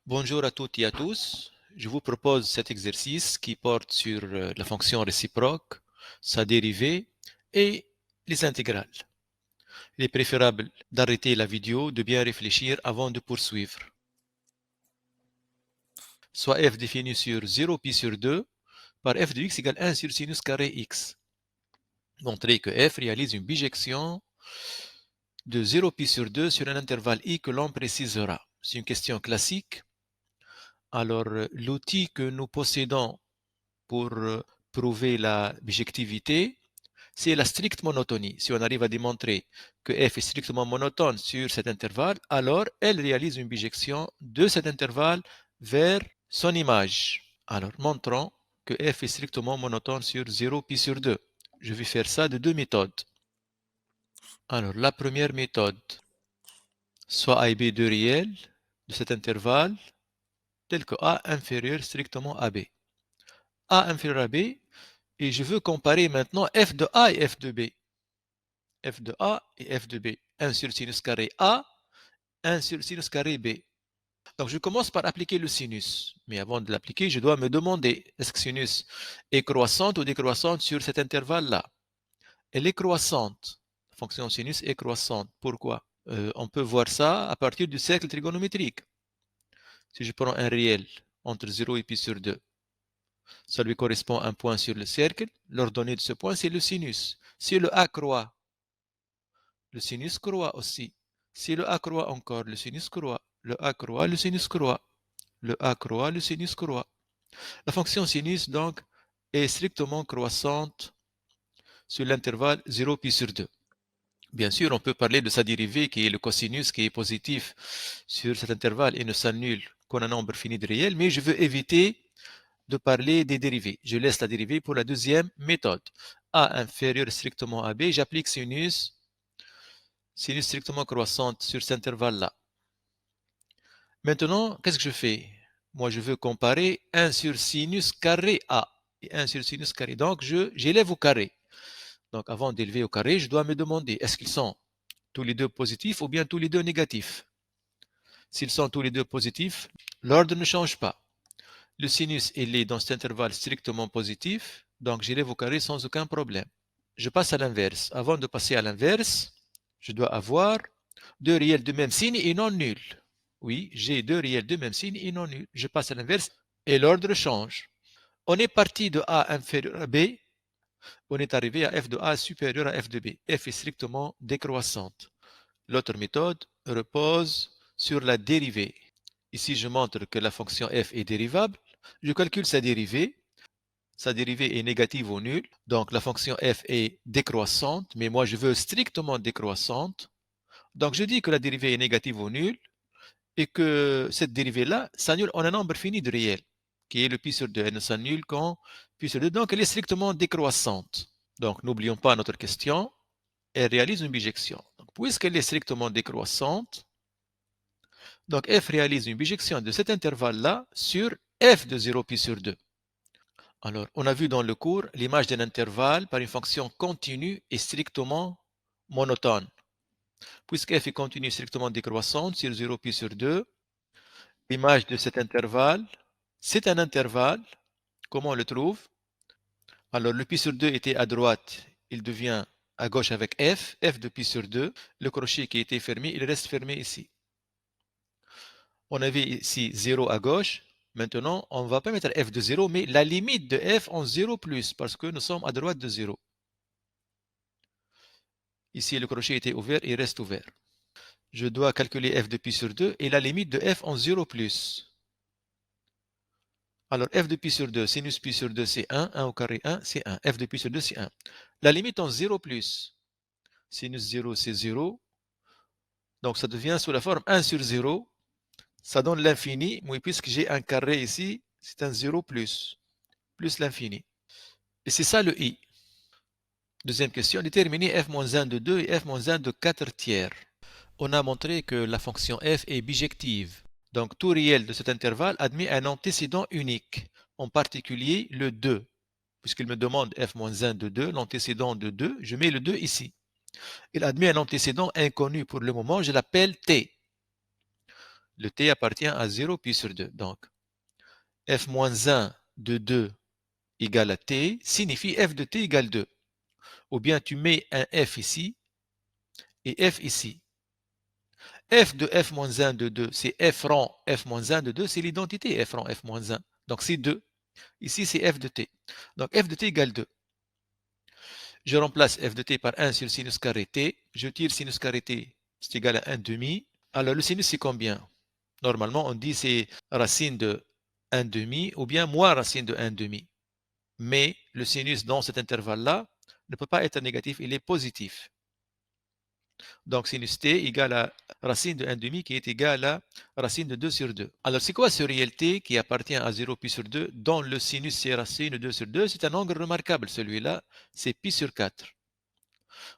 Bonjour à toutes et à tous. Je vous propose cet exercice qui porte sur la fonction réciproque, sa dérivée et les intégrales. Il est préférable d'arrêter la vidéo, de bien réfléchir avant de poursuivre. Soit f défini sur 0pi sur 2 par f de x égale 1 sur sinus carré x. Montrer que f réalise une bijection de 0pi sur 2 sur un intervalle i que l'on précisera. C'est une question classique. Alors, l'outil que nous possédons pour prouver la bijectivité, c'est la stricte monotonie. Si on arrive à démontrer que f est strictement monotone sur cet intervalle, alors elle réalise une bijection de cet intervalle vers son image. Alors, montrons que f est strictement monotone sur 0pi sur 2. Je vais faire ça de deux méthodes. Alors, la première méthode, soit a et b deux réels de cet intervalle, tel que a inférieur strictement à b. A inférieur à b, et je veux comparer maintenant f de a et f de b. F de a et f de b. 1 sur sinus carré a, 1 sur sinus carré b. Donc je commence par appliquer le sinus. Mais avant de l'appliquer, je dois me demander, est-ce que sinus est croissante ou décroissante sur cet intervalle-là? Elle est croissante. La fonction sinus est croissante. Pourquoi? On peut voir ça à partir du cercle trigonométrique. Si je prends un réel entre 0 et pi sur 2, ça lui correspond à un point sur le cercle. L'ordonnée de ce point, c'est le sinus. Si le a croît, le sinus croît aussi. Si le a croît encore, le sinus croît. Le a croît, le sinus croît. Le a croît, le sinus croît. La fonction sinus, donc, est strictement croissante sur l'intervalle 0pi sur 2. Bien sûr, on peut parler de sa dérivée, qui est le cosinus, qui est positif sur cet intervalle et ne s'annule qu'en un nombre fini de réels, mais je veux éviter de parler des dérivées. Je laisse la dérivée pour la deuxième méthode. A inférieur strictement à B, j'applique sinus strictement croissante sur cet intervalle-là. Maintenant, qu'est-ce que je fais? Moi, je veux comparer 1 sur sinus carré A et 1 sur sinus carré. Donc, j'élève au carré. Donc, avant d'élever au carré, je dois me demander, est-ce qu'ils sont tous les deux positifs ou bien tous les deux négatifs? S'ils sont tous les deux positifs, l'ordre ne change pas. Le sinus, il est dans cet intervalle strictement positif, donc j'élève au carré sans aucun problème. Je passe à l'inverse. Avant de passer à l'inverse, je dois avoir deux réels de même signe et non nuls. Oui, j'ai deux réels de même signe et non nuls. Je passe à l'inverse et l'ordre change. On est parti de A inférieur à B, on est arrivé à f de A supérieur à f de B. F est strictement décroissante. L'autre méthode repose sur la dérivée. Ici, je montre que la fonction f est dérivable. Je calcule sa dérivée. Sa dérivée est négative ou nulle. Donc, la fonction f est décroissante, mais moi, je veux strictement décroissante. Donc, je dis que la dérivée est négative ou nulle et que cette dérivée-là s'annule en un nombre fini de réels, qui est le pi sur 2. Elle ne s'annule qu'en pi sur 2. Donc, elle est strictement décroissante. Donc, n'oublions pas notre question. Elle réalise une bijection. Puisqu'elle est strictement décroissante, donc f réalise une bijection de cet intervalle-là sur f de 0 pi sur 2. Alors, on a vu dans le cours l'image d'un intervalle par une fonction continue et strictement monotone. Puisque f est continue et strictement décroissante sur 0 pi sur 2, l'image de cet intervalle, c'est un intervalle. Comment on le trouve? Alors, le pi sur 2 était à droite, il devient à gauche avec f de pi sur 2. Le crochet qui était fermé, il reste fermé ici. On avait ici 0 à gauche. Maintenant, on ne va pas mettre f de 0, mais la limite de f en 0 plus, parce que nous sommes à droite de 0. Ici, le crochet était ouvert, il reste ouvert. Je dois calculer f de pi sur 2 et la limite de f en 0 plus. Alors, f de pi sur 2, sinus pi sur 2, c'est 1. 1 au carré, 1, c'est 1. F de pi sur 2, c'est 1. La limite en 0 plus. Sinus 0, c'est 0. Donc, ça devient sous la forme 1 sur 0. Ça donne l'infini. Moi, puisque j'ai un carré ici, c'est un 0 plus l'infini. Et c'est ça le i. Deuxième question, déterminer f-1 de 2 et f-1 de 4 tiers. On a montré que la fonction f est bijective. Donc tout réel de cet intervalle admet un antécédent unique, en particulier le 2. Puisqu'il me demande f-1 de 2, l'antécédent de 2, je mets le 2 ici. Il admet un antécédent inconnu pour le moment, je l'appelle t. Le t appartient à 0 pi sur 2. Donc, f moins 1 de 2 égale à t signifie f de t égale 2. Ou bien tu mets un f ici et f ici. F de f moins 1 de 2, c'est f rang f moins 1 de 2, c'est l'identité f rang f moins 1. Donc c'est 2. Ici, c'est f de t. Donc f de t égale 2. Je remplace f de t par 1 sur sinus carré t. Je tire sinus carré t, c'est égal à 1 demi. Alors le sinus, c'est combien? Normalement, on dit c'est racine de 1 demi ou bien moins racine de 1 demi. Mais le sinus dans cet intervalle-là ne peut pas être négatif, il est positif. Donc sinus t égale à racine de 1 demi qui est égale à racine de 2 sur 2. Alors c'est quoi ce réel t qui appartient à 0 pi sur 2 dont le sinus c'est racine de 2 sur 2? C'est un angle remarquable celui-là, c'est pi sur 4.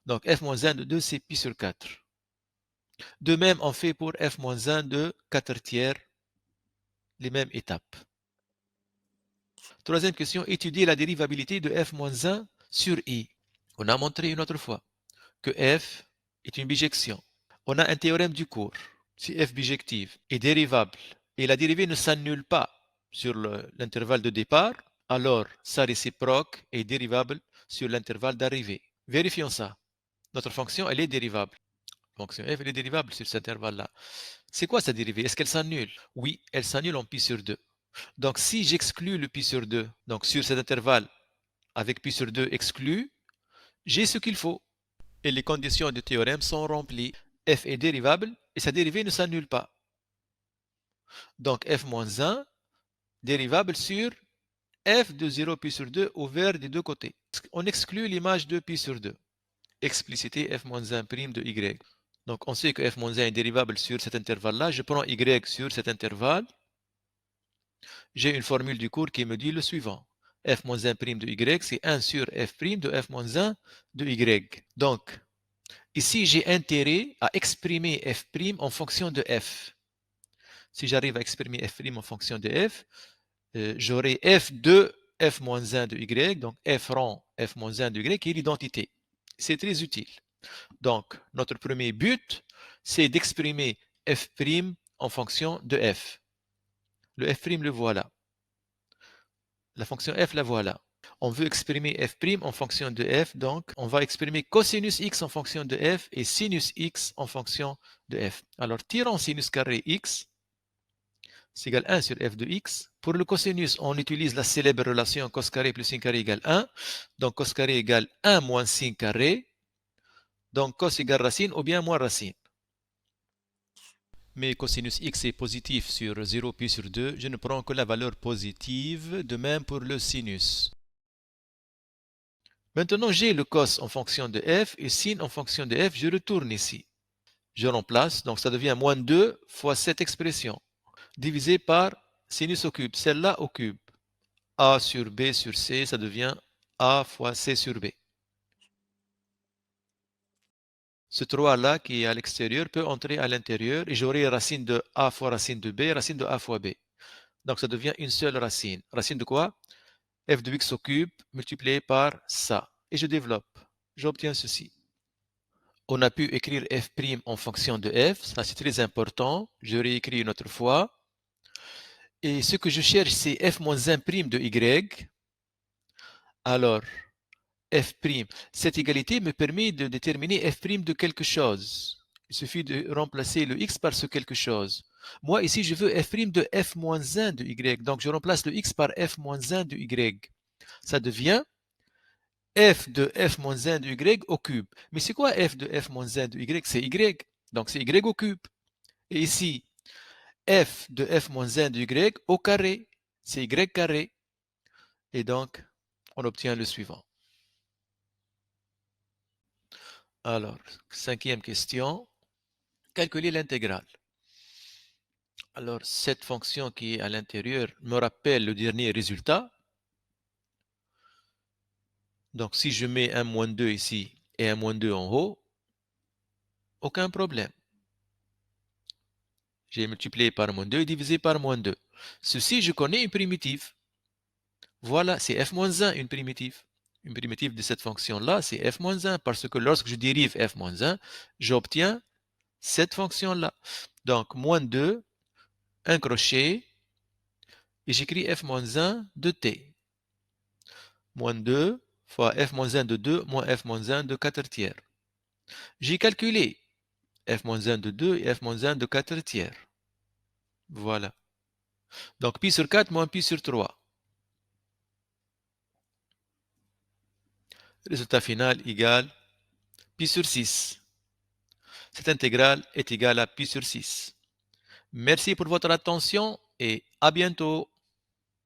Donc f moins 1 de 2 c'est pi sur 4. De même on fait pour f moins 1 de 4 tiers les mêmes étapes. Troisième question, étudier la dérivabilité de f moins 1 sur i. On a montré une autre fois que f est une bijection. On a un théorème du cours. Si f bijective est dérivable et la dérivée ne s'annule pas sur l'intervalle de départ, alors sa réciproque est dérivable sur l'intervalle d'arrivée. Vérifions ça. Notre fonction, elle est dérivable. Fonction f, elle est dérivable sur cet intervalle-là. C'est quoi sa dérivée? Est-ce qu'elle s'annule? Oui, elle s'annule en pi sur 2. Donc si j'exclus le pi sur 2, donc sur cet intervalle avec pi sur 2 exclu, j'ai ce qu'il faut. Et les conditions du théorème sont remplies. F est dérivable et sa dérivée ne s'annule pas. Donc f moins 1, dérivable sur f de 0 pi sur 2 ouvert des deux côtés. On exclut l'image de pi sur 2. Expliciter f moins 1 prime de y. Donc on sait que f moins 1 est dérivable sur cet intervalle-là. Je prends y sur cet intervalle. J'ai une formule du cours qui me dit le suivant. F moins 1 prime de y, c'est 1 sur f prime de f moins 1 de y. Donc, ici, j'ai intérêt à exprimer f prime en fonction de f. Si j'arrive à exprimer f prime en fonction de f, j'aurai f de f moins 1 de y, donc f rang f moins 1 de y, qui est l'identité. C'est très utile. Donc, notre premier but, c'est d'exprimer f prime en fonction de f. Le f prime, le voilà. La fonction f, la voilà. On veut exprimer f' en fonction de f, donc on va exprimer cosinus x en fonction de f et sinus x en fonction de f. Alors, tirons sinus carré x, c'est égal à 1 sur f de x. Pour le cosinus, on utilise la célèbre relation cos carré plus sin carré égale 1. Donc, cos carré égale 1 moins sin carré. Donc, cos égale racine ou bien moins racine. Mais cosinus x est positif sur 0 pi sur 2. Je ne prends que la valeur positive. De même pour le sinus. Maintenant, j'ai le cos en fonction de f et sin en fonction de f. Je retourne ici. Je remplace, donc ça devient moins 2 fois cette expression, divisé par sinus au cube, celle-là au cube. A sur B sur C, ça devient A fois C sur B. Ce 3-là qui est à l'extérieur peut entrer à l'intérieur et j'aurai racine de A fois racine de B, racine de A fois B. Donc ça devient une seule racine. Racine de quoi? F de x au cube multiplié par ça. Et je développe. J'obtiens ceci. On a pu écrire f' en fonction de f. Ça, c'est très important. Je réécris une autre fois. Et ce que je cherche, c'est f moins 1' de y. Alors, f', cette égalité me permet de déterminer f' de quelque chose. Il suffit de remplacer le x par ce quelque chose. Moi, ici, je veux f' de f moins 1 de y. Donc, je remplace le x par f moins 1 de y. Ça devient f de f moins 1 de y au cube. Mais c'est quoi f de f moins 1 de y? C'est y. Donc, c'est y au cube. Et ici, f de f moins 1 de y au carré. C'est y carré. Et donc, on obtient le suivant. Alors, cinquième question. Calculer l'intégrale. Alors, cette fonction qui est à l'intérieur me rappelle le dernier résultat. Donc, si je mets un moins 2 ici et un moins 2 en haut, aucun problème. J'ai multiplié par moins 2 et divisé par moins 2. Ceci, je connais une primitive. Voilà, c'est f-1, une primitive. Une primitive de cette fonction-là, c'est f-1, parce que lorsque je dérive f-1, j'obtiens cette fonction-là. Donc, moins 2 un crochet et j'écris f-1 de t. Moins 2 fois f-1 de 2 moins f-1 de 4 tiers. J'ai calculé f-1 de 2 et f-1 de 4 tiers. Voilà. Donc pi sur 4 moins pi sur 3. Résultat final égale pi sur 6. Cette intégrale est égale à pi sur 6. Merci pour votre attention et à bientôt.